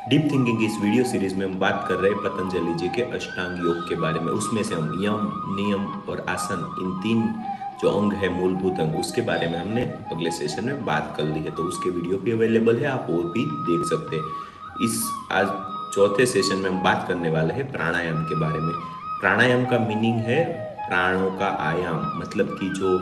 Deep thinking की इस video series में हम बात कर रहे हैं पतंजलि जी के अष्टांग योग के बारे में। उसमें से हम यम, नियम और आसन, इन तीन जो अंग है, मूलभूत अंग, उसके बारे में हमने अगले सेशन में बात कर ली है। तो उसके वीडियो भी अवेलेबल है, आप वो भी देख सकते हैं। इस आज चौथे सेशन में हम बात करने वाले हैं प्राणायाम के बारे में। प्राणायाम का मीनिंग है प्राणों का आयाम, मतलब कि जो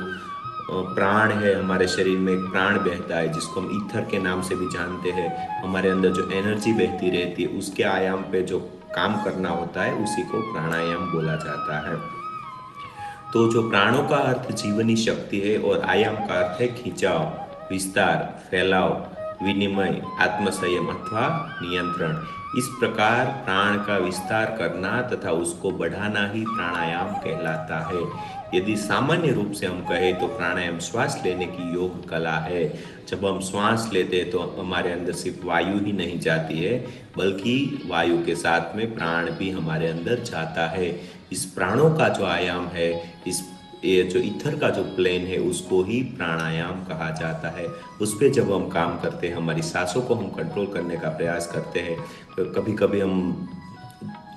प्राण है, हमारे शरीर में एक प्राण बहता है जिसको हम ईथर के नाम से भी जानते हैं। हमारे अंदर जो एनर्जी बहती रहती है, उसके आयाम पे जो काम करना होता है, उसी को प्राणायाम बोला जाता है। तो जो प्राणों का अर्थ जीवनी शक्ति है और आयाम का अर्थ है खिंचाव, विस्तार, फैलाव, विनिमय, आत्मसंयम अथवा नियंत्रण। इस प्रकार प्राण का विस्तार करना तथा उसको बढ़ाना ही प्राणायाम कहलाता है। यदि सामान्य रूप से हम कहें तो प्राणायाम श्वास लेने की योग कला है। जब हम श्वास लेते हैं तो हमारे अंदर सिर्फ वायु ही नहीं जाती है, बल्कि वायु के साथ में प्राण भी हमारे अंदर जाता है। इस प्राणों का जो आयाम है, इस ये जो ईथर का जो प्लेन है, उसको ही प्राणायाम कहा जाता है। उस पर जब हम काम करते हैं, हमारी सांसों को हम कंट्रोल करने का प्रयास करते हैं। कभी कभी हम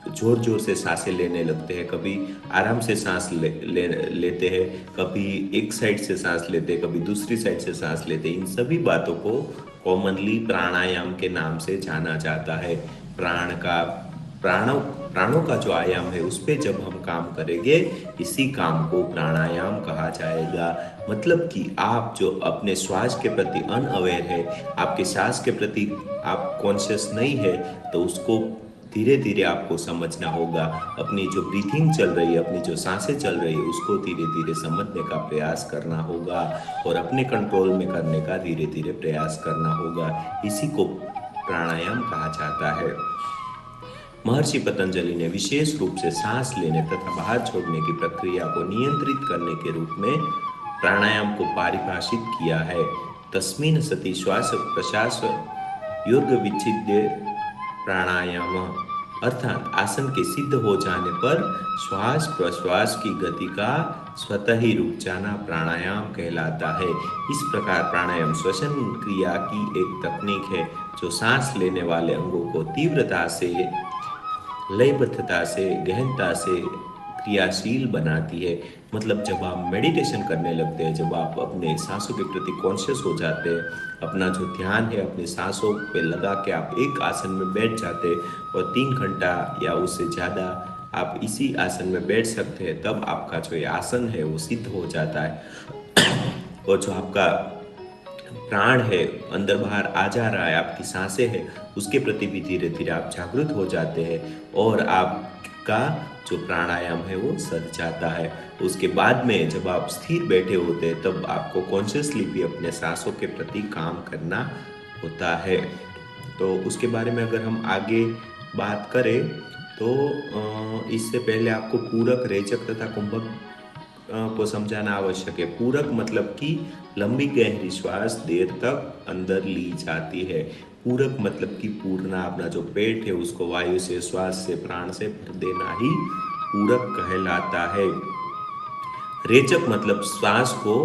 जोर जोर से सांसें लेने लगते हैं, कभी आराम से सांस लेते हैं, कभी एक साइड से सांस लेते हैं, कभी दूसरी साइड से सांस लेते हैं। इन सभी बातों को कॉमनली प्राणायाम के नाम से जाना जाता है। प्राण का प्राणों प्राणों का जो आयाम है, उस पे जब हम काम करेंगे, इसी काम को प्राणायाम कहा जाएगा। मतलब कि आप जो अपने श्वास के प्रति अनअवेयर है, आपके सांस के प्रति आप कॉन्शियस नहीं है, तो उसको धीरे धीरे आपको समझना होगा। अपनी जो ब्रीथिंग चल रही है, अपनी जो सांसें चल रही है, उसको धीरे धीरे समझने का प्रयास करना होगा और अपने कंट्रोल में करने का धीरे धीरे प्रयास करना होगा। इसी को प्राणायाम कहा जाता है। महर्षि पतंजलि ने विशेष रूप से सांस लेने तथा बाहर छोड़ने की प्रक्रिया को नियंत्रित करने के रूप में प्राणायाम को परिभाषित किया है। तस्मिन् सति श्वास प्रश्वास योग विच्छिद्य प्राणायाम, अर्थात आसन के सिद्ध हो जाने पर श्वास प्रश्वास की गति का स्वतः ही रुक जाना प्राणायाम कहलाता है। इस प्रकार प्राणायाम श्वसन क्रिया की एक तकनीक है जो सांस लेने वाले अंगों को तीव्रता से, लयबद्धता से, गहनता से क्रियाशील बनाती है। मतलब जब आप मेडिटेशन करने लगते हैं, जब आप अपने सांसों के प्रति कॉन्शियस हो जाते हैं, अपना जो ध्यान है अपने सांसों पे लगा के आप एक आसन में बैठ जाते हैं और 3 घंटा या उससे ज़्यादा आप इसी आसन में बैठ सकते हैं, तब आपका जो ये आसन है वो सिद्ध हो जाता है। और जो आपका प्राण है, अंदर बाहर आ जा रहा है, आपकी सांसें हैं, उसके प्रति भी धीरे धीरे आप जागृत हो जाते हैं और आपका जो प्राणायाम है वो सध जाता है। उसके बाद में जब आप स्थिर बैठे होते हैं, तब आपको कॉन्शियसली भी अपने सांसों के प्रति काम करना होता है। तो उसके बारे में अगर हम आगे बात करें तो इससे पहले आपको पूरक, रेचक तथा कुंभक को समझाना आवश्यक है। पूरक मतलब कि लंबी गहरी श्वास देर तक अंदर ली जाती है। पूरक मतलब कि पूर्णा, अपना जो पेट है उसको वायु से, श्वास से, प्राण से भर देना ही पूरक कहलाता है। रेचक मतलब श्वास को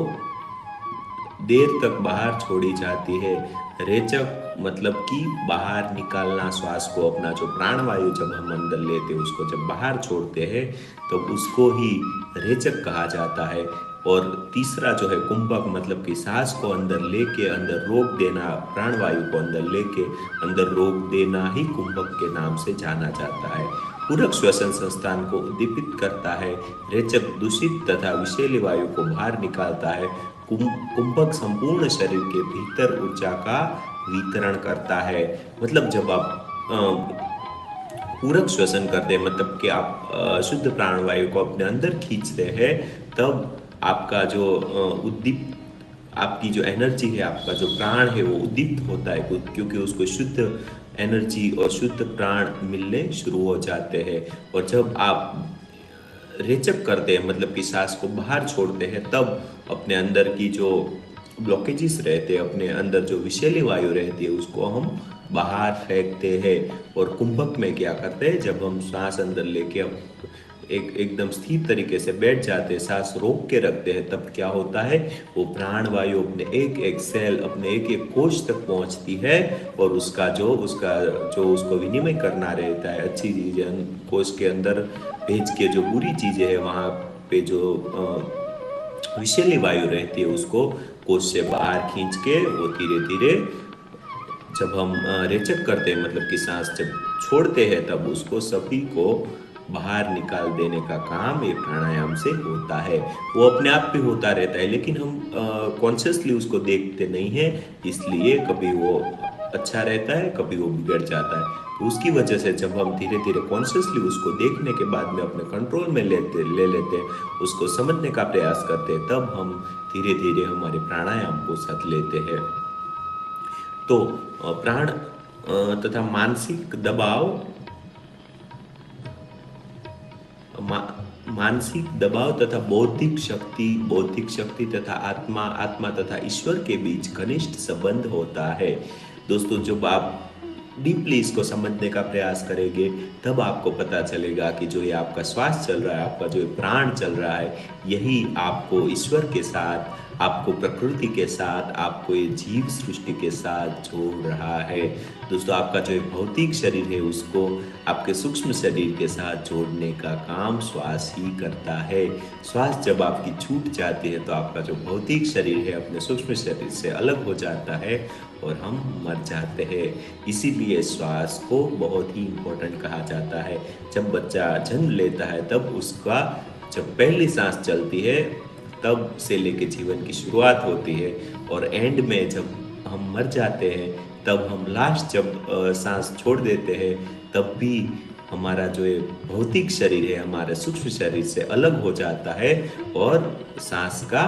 देर तक बाहर छोड़ी जाती है। रेचक मतलब कि बाहर निकालना श्वास को, अपना जो प्राणवायु जब हम अंदर लेते हैं उसको जब बाहर छोड़ते हैं, तो उसको ही रेचक कहा जाता है। और तीसरा जो है कुंभक, मतलब कि सांस को अंदर लेके अंदर रोक देना, प्राणवायु को अंदर लेके अंदर रोक देना ही कुंभक के नाम से जाना जाता है। पूरक श्वसन संस्थान को उद्दीपित करता है। रेचक दूषित तथा विषैली वायु को बाहर निकालता है। कुंभक संपूर्ण शरीर के भीतर ऊर्जा का वितरण करता है। मतलब जब आप पूरक श्वसन करते हैं, मतलब कि आप शुद्ध प्राणवायु को अपने अंदर खींचते हैं, तब आपका जो उद्दीप आपकी जो एनर्जी है, आपका जो प्राण है वो उद्दीप्त होता है, क्योंकि उसको शुद्ध एनर्जी और शुद्ध प्राण मिलने शुरू हो जाते हैं। और जब आप रेचक करते हैं, मतलब कि सांस को बाहर छोड़ते हैं, तब अपने अंदर की जो ब्लॉकेजेस रहते हैं, अपने अंदर जो विषैली वायु रहती है, उसको हम बाहर फेंकते हैं। और कुंभक में क्या करते हैं, जब हम सांस अंदर लेके एकदम स्थिर तरीके से बैठ जाते हैं, सांस रोक के रखते हैं, तब क्या होता है, वो प्राण वायु अपने एक एक सेल, अपने एक एक कोश तक पहुंचती है और उसका जो उसको विनिमय करना रहता है, अच्छी चीजें कोश के अंदर भेज के जो बुरी चीजें है वहां पे जो विषैली वायु रहती है उसको कोश से बाहर खींच के वो धीरे धीरे जब हम रेचक करते हैं, मतलब कि सांस जब छोड़ते हैं, तब उसको सभी को बाहर निकाल देने का काम ये प्राणायाम से होता है। वो अपने आप भी होता रहता है, लेकिन हम कॉन्शियसली उसको देखते नहीं हैं, इसलिए कभी वो अच्छा रहता है, कभी वो बिगड़ जाता है। तो उसकी वजह से जब हम धीरे धीरे कॉन्शियसली उसको देखने के बाद में अपने कंट्रोल में ले लेते हैं, उसको समझने का प्रयास करते हैं, तब हम धीरे धीरे हमारे प्राणायाम को साथ लेते हैं। तो प्राण तथा मानसिक दबाव, मा, मानसिक दबाव तथा बौद्धिक शक्ति तथा आत्मा आत्मा तथा ईश्वर के बीच घनिष्ठ संबंध होता है। दोस्तों, जब आप डीपली इसको समझने का प्रयास करेंगे, तब आपको पता चलेगा कि जो ये आपका श्वास चल रहा है, आपका जो प्राण चल रहा है, यही आपको ईश्वर के साथ, आपको प्रकृति के साथ, आपको ये जीव सृष्टि के साथ जोड़ रहा है। दोस्तों, आपका जो भौतिक शरीर है उसको आपके सूक्ष्म शरीर के साथ जोड़ने का काम श्वास ही करता है। श्वास जब आपकी छूट जाती है तो आपका जो भौतिक शरीर है अपने सूक्ष्म शरीर से अलग हो जाता है और हम मर जाते हैं। इसीलिए श्वास को बहुत ही इम्पोर्टेंट कहा जाता है। जब बच्चा जन्म लेता है तब उसका जब पहली सांस चलती है, तब से लेके जीवन की शुरुआत होती है, और एंड में जब हम मर जाते हैं, तब हम लास्ट जब सांस छोड़ देते हैं, तब भी हमारा जो ये भौतिक शरीर है हमारे सूक्ष्म शरीर से अलग हो जाता है और सांस का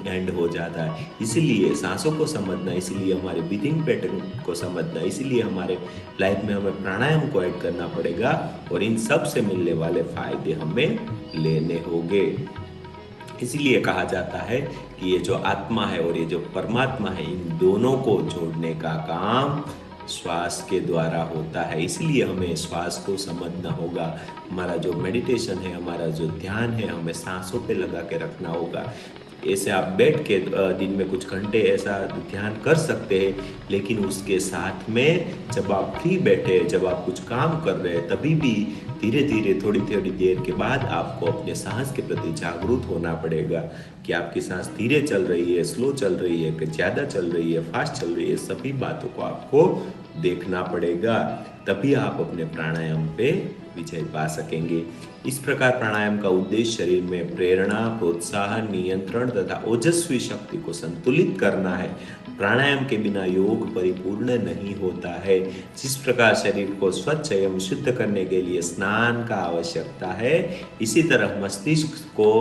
एंड हो जाता है। इसीलिए सांसों को समझना, इसीलिए हमारे ब्रीथिंग पैटर्न को समझना, इसीलिए हमारे लाइफ में हमें प्राणायाम को ऐड करना पड़ेगा और इन सब से मिलने वाले फायदे हमें लेने होंगे। इसीलिए कहा जाता है कि ये जो आत्मा है और ये जो परमात्मा है, इन दोनों को जोड़ने का काम श्वास के द्वारा होता है। इसलिए हमें श्वास को समझना होगा। हमारा जो मेडिटेशन है, हमारा जो ध्यान है, हमें सांसों पे लगा के रखना होगा। ऐसे आप बैठ के दिन में कुछ घंटे ऐसा ध्यान कर सकते हैं, लेकिन उसके साथ में जब आप फ्री बैठे, जब आप कुछ काम कर रहे हैं, तभी भी धीरे धीरे थोड़ी थोड़ी देर के बाद आपको अपने सांस के प्रति जागरूक होना पड़ेगा कि आपकी सांस धीरे चल रही है, स्लो चल रही है, कि ज़्यादा चल रही है, फास्ट चल रही है। सभी बातों को आपको देखना पड़ेगा, तभी आप अपने प्राणायाम पे विजय पा सकेंगे। इस प्रकार प्राणायाम का उद्देश्य शरीर में प्रेरणा, प्रोत्साहन, नियंत्रण तथा ओजस्वी शक्ति को संतुलित करना है। प्राणायाम के बिना योग परिपूर्ण नहीं होता है। जिस प्रकार शरीर को स्वच्छ एवं शुद्ध करने के लिए स्नान का आवश्यकता है, इसी तरह मस्तिष्क को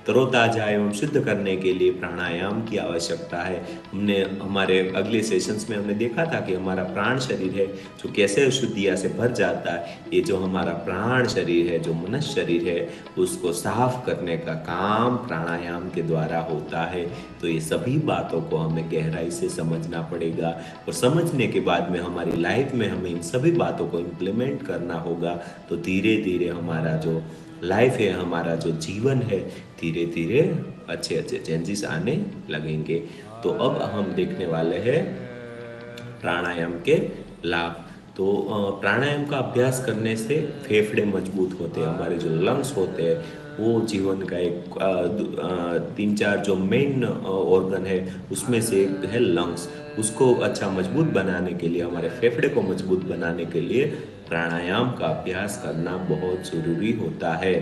तरोताजा एवं शुद्ध करने के लिए प्राणायाम की आवश्यकता है। हमने हमारे अगले सेशंस में हमने देखा था कि हमारा प्राण शरीर है जो कैसे अशुद्धियां से भर जाता है। ये जो हमारा प्राण शरीर है, जो मनुष्य शरीर है, उसको साफ करने का काम प्राणायाम के द्वारा होता है। तो ये सभी बातों को हमें गहराई से समझना पड़ेगा और समझने के बाद में हमारी लाइफ में हमें इन सभी बातों को इम्प्लीमेंट करना होगा। तो धीरे धीरे हमारा जो लाइफ है, हमारा जो जीवन है, धीरे धीरे अच्छे अच्छे चेंजेस आने लगेंगे। तो अब हम देखने वाले हैं प्राणायाम के लाभ। तो प्राणायाम का अभ्यास करने से फेफड़े मजबूत होते हैं, हमारे जो लंग्स होते हैं वो जीवन का एक 3-4 जो मेन ऑर्गन है उसमें से एक है लंग्स। उसको अच्छा मजबूत बनाने के लिए, हमारे फेफड़े को मजबूत बनाने के लिए प्राणायाम का अभ्यास करना बहुत जरूरी होता है।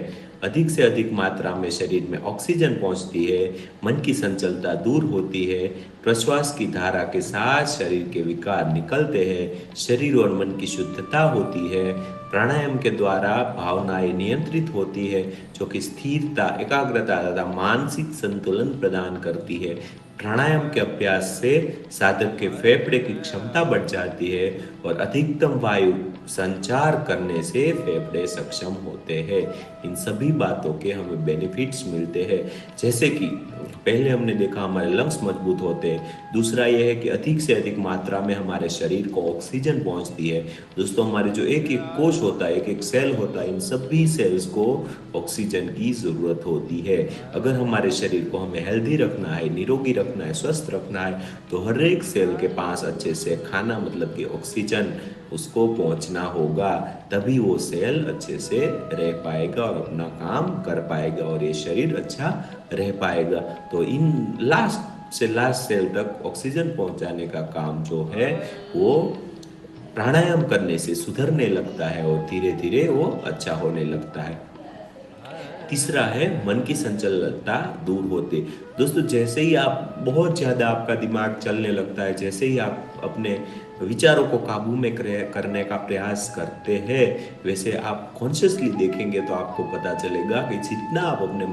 अधिक से अधिक मात्रा में शरीर में ऑक्सीजन पहुंचती है, मन की संचलता दूर होती है, प्रश्वास की धारा के साथ शरीर के विकार निकलते हैं, शरीर और मन की शुद्धता होती है। प्राणायाम के द्वारा भावनाएं नियंत्रित होती है, जो कि स्थिरता, एकाग्रता तथा मानसिक संतुलन प्रदान करती है। प्राणायाम के अभ्यास से साधक के फेफड़े की क्षमता बढ़ जाती है और अधिकतम वायु संचार करने से फेफड़े सक्षम होते हैं। इन सभी बातों के हमें बेनिफिट्स मिलते हैं, जैसे कि पहले हमने देखा हमारे लंग्स मजबूत होते हैं। दूसरा ये है कि अधिक से अधिक मात्रा में हमारे शरीर को ऑक्सीजन पहुंचती है। दोस्तों हमारे जो एक एक कोश होता है, एक एक सेल होता है, इन सभी सेल्स को ऑक्सीजन की ज़रूरत होती है। अगर हमारे शरीर को हमें हेल्दी रखना है, निरोगी रखना है, स्वस्थ रखना है, तो हर एक सेल के पास अच्छे से खाना मतलब कि ऑक्सीजन उसको पहुंचना होगा, तभी वो सेल अच्छे से रह पाएगा और अपना काम कर पाएगा और ये शरीर अच्छा रह पाएगा। तो इन लास्ट से लास्ट सेल तक ऑक्सीजन पहुंचाने का काम जो है वो प्राणायाम करने से सुधरने लगता है और धीरे धीरे वो अच्छा होने लगता है। तीसरा है मन की संचलनता दूर होते। दोस्तों जैसे ही आप बहुत ज़्यादा आपका दिमाग चलने लगता है, जैसे ही आप अपने विचारों को काबू में करने का प्रयास करते हैं, वैसे आप कॉन्शियसली देखेंगे तो आपको पता चलेगा कि जितना आप अपने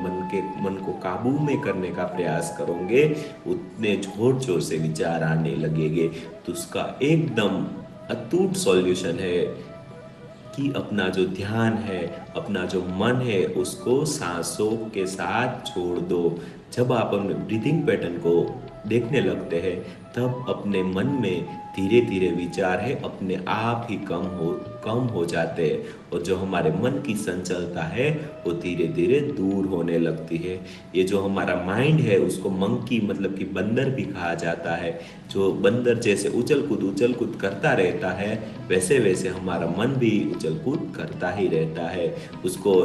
मन को काबू में करने का प्रयास करोगे, उतने जोर जोर से विचार आने लगेंगे। तो उसका एकदम अटूट सॉल्यूशन है कि अपना जो ध्यान है, अपना जो मन है, उसको सांसों के साथ छोड़ दो। जब आप अपने ब्रीदिंग पैटर्न को देखने लगते हैं, तब अपने मन में धीरे धीरे विचार है अपने आप ही कम हो जाते हैं और जो हमारे मन की संचलता है वो धीरे धीरे दूर होने लगती है। ये जो हमारा माइंड है उसको मंकी मतलब कि बंदर भी कहा जाता है। जो बंदर जैसे उछल कूद करता रहता है, वैसे वैसे हमारा मन भी उछल कूद करता ही रहता है। उसको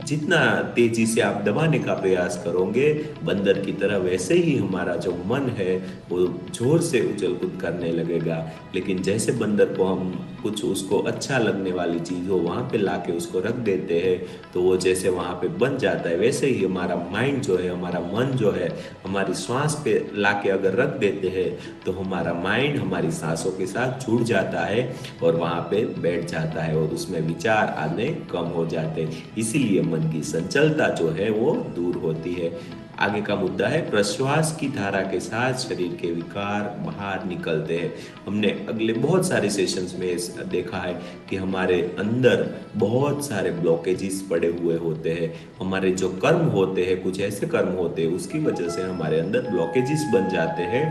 जितना तेजी से आप दबाने का प्रयास करोगे बंदर की तरह, वैसे ही हमारा जो मन है वो जोर से उछल कूद करने लगेगा। लेकिन जैसे बंदर को हम कुछ उसको अच्छा लगने वाली चीज़ हो वहाँ पे लाके उसको रख देते हैं, तो वो जैसे वहाँ पे बन जाता है, वैसे ही हमारा माइंड जो है, हमारा मन जो है, हमारी सांस पे लाके अगर रख देते हैं तो हमारा माइंड हमारी सांसों के साथ जुड़ जाता है और वहाँ पे बैठ जाता है और उसमें विचार आने कम हो जाते हैं। इसीलिए मन की संचलता जो है वो दूर होती है। आगे का मुद्दा है प्रश्वास की धारा के साथ शरीर के विकार बाहर निकलते हैं। हमने अगले बहुत सारे सेशंस में देखा है कि हमारे अंदर बहुत सारे ब्लॉकेजेस पड़े हुए होते हैं। हमारे जो कर्म होते हैं, कुछ ऐसे कर्म होते हैं उसकी वजह से हमारे अंदर ब्लॉकेजेस बन जाते हैं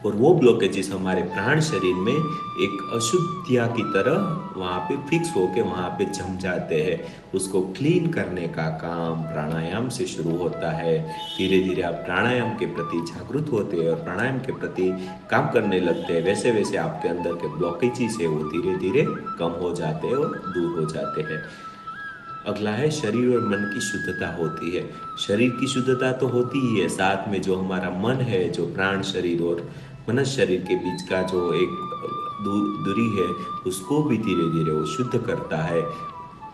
और वो ब्लॉकेजेस हमारे प्राण शरीर में एक अशुद्धिया की तरह वहाँ पे फिक्स होके वहाँ पे जम जाते हैं। उसको क्लीन करने का काम प्राणायाम से शुरू होता है। धीरे धीरे आप प्राणायाम के प्रति जागरूक होते हैं और प्राणायाम के प्रति काम करने लगते हैं, वैसे वैसे आपके अंदर के ब्लॉकेजेस है वो धीरे धीरे कम हो जाते हैं और दूर हो जाते हैं। अगला है शरीर और मन की शुद्धता होती है। शरीर की शुद्धता तो होती ही है, साथ में जो हमारा मन है, जो प्राण शरीर और मनस शरीर के बीच का जो एक दूरी है, उसको भी धीरे धीरे वो शुद्ध करता है।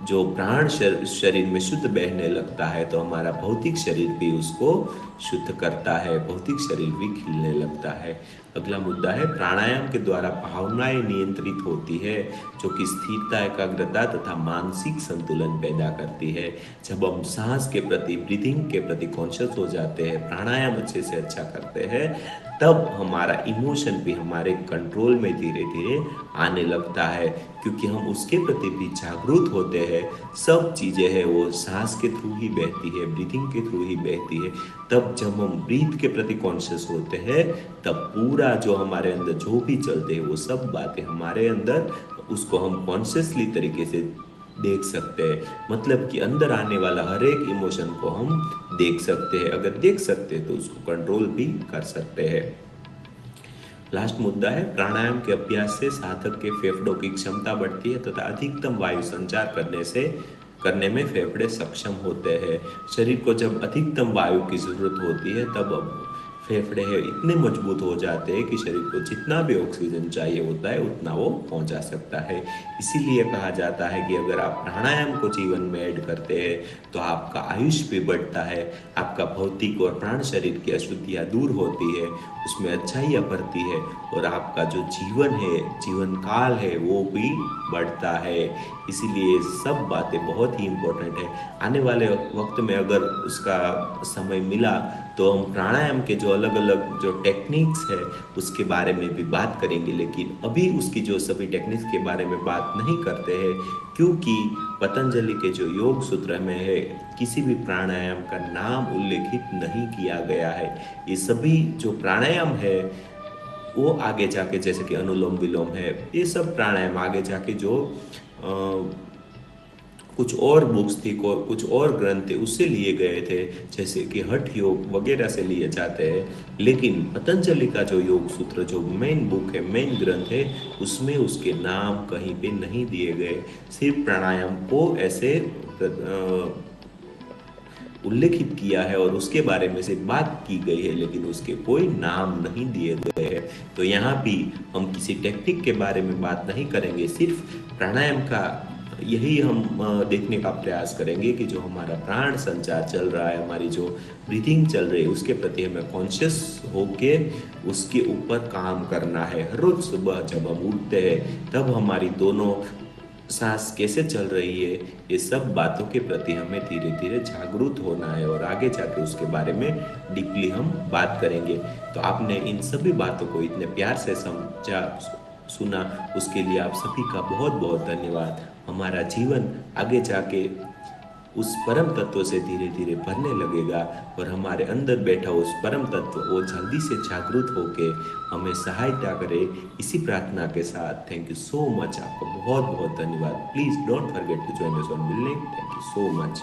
जो प्राण शरीर में शुद्ध बहने लगता है तो हमारा भौतिक शरीर भी उसको शुद्ध करता है, भौतिक शरीर भी खिलने लगता है। अगला मुद्दा है प्राणायाम के द्वारा भावनाएं नियंत्रित होती है, जो कि स्थिरता, एकाग्रता तथा मानसिक संतुलन पैदा करती है। जब हम सांस के प्रति, ब्रीदिंग के प्रति कॉन्शियस हो जाते हैं, प्राणायाम अच्छे से अच्छा करते हैं, तब हमारा इमोशन भी हमारे कंट्रोल में धीरे धीरे आने लगता है, क्योंकि हम उसके प्रति भी जागरूक होते हैं। सब चीज़ें हैं वो सांस के थ्रू ही बहती है, ब्रीथिंग के थ्रू ही बहती है। तब जब हम ब्रीथ के प्रति कॉन्शियस होते हैं, तब पूरा जो हमारे अंदर जो भी चलते हैं वो सब बातें हमारे अंदर, उसको हम कॉन्शियसली तरीके से देख सकते हैं। मतलब कि अंदर आने वाला हर एक इमोशन को हम देख सकते हैं। अगर देख सकते हैं तो उसको कंट्रोल भी कर सकते हैं। लास्ट मुद्दा है प्राणायाम के अभ्यास से साधक के फेफड़ों की क्षमता बढ़ती है तथा अधिकतम वायु संचार करने में फेफड़े सक्षम होते हैं। शरीर को जब अधिकतम वायु की जरूरत होती है, तब फेफड़े हैं इतने मजबूत हो जाते हैं कि शरीर को जितना भी ऑक्सीजन चाहिए होता है उतना वो पहुंचा सकता है। इसीलिए कहा जाता है कि अगर आप प्राणायाम को जीवन में ऐड करते हैं तो आपका आयुष्य भी बढ़ता है, आपका भौतिक और प्राण शरीर की अशुद्धियाँ दूर होती है, उसमें अच्छाइयाँ बढ़ती है और आपका जो जीवन है, जीवन काल है, वो भी बढ़ता है। इसीलिए सब बातें बहुत ही इम्पोर्टेंट है। आने वाले वक्त में अगर उसका समय मिला तो हम प्राणायाम के जो अलग अलग जो टेक्निक्स है उसके बारे में भी बात करेंगे, लेकिन अभी उसकी जो सभी टेक्निक्स के बारे में बात नहीं करते हैं, क्योंकि पतंजलि के जो योग सूत्र में है किसी भी प्राणायाम का नाम उल्लेखित नहीं किया गया है। ये सभी जो प्राणायाम है वो आगे जाके, जैसे कि अनुलोम विलोम है, ये सब प्राणायाम आगे जाके जो कुछ और बुक्स थी, कुछ और ग्रंथ थे उससे लिए गए थे, जैसे कि हठ योग वगैरह से लिए जाते हैं। लेकिन पतंजलि का जो योग सूत्र, जो मेन बुक है, मेन ग्रंथ है, उसमें उसके नाम कहीं पे नहीं दिए गए। सिर्फ प्राणायाम को ऐसे उल्लेखित किया है और उसके बारे में से बात की गई है, लेकिन उसके कोई नाम नहीं दिए गए हैं। तो यहाँ भी हम किसी टेक्निक के बारे में बात नहीं करेंगे, सिर्फ प्राणायाम का यही हम देखने का प्रयास करेंगे कि जो हमारा प्राण संचार चल रहा है, हमारी जो ब्रीथिंग चल रही है, उसके प्रति हमें कॉन्शियस होके उसके ऊपर काम करना है। हर रोज सुबह जब हम उठते हैं तब हमारी दोनों सांस कैसे चल रही है, ये सब बातों के प्रति हमें धीरे धीरे जागरूक होना है और आगे जाके उसके बारे में डीपली हम बात करेंगे। तो आपने इन सभी बातों को इतने प्यार से समझा, सुना, उसके लिए आप सभी का बहुत बहुत धन्यवाद। हमारा जीवन आगे जाके उस परम तत्व से धीरे धीरे भरने लगेगा और हमारे अंदर बैठा उस परम तत्व वो जल्दी से जागरूक होके हमें सहायता करे, इसी प्रार्थना के साथ थैंक यू सो मच। आपका बहुत बहुत धन्यवाद। Please don't forget to join us on building. Thank you so much.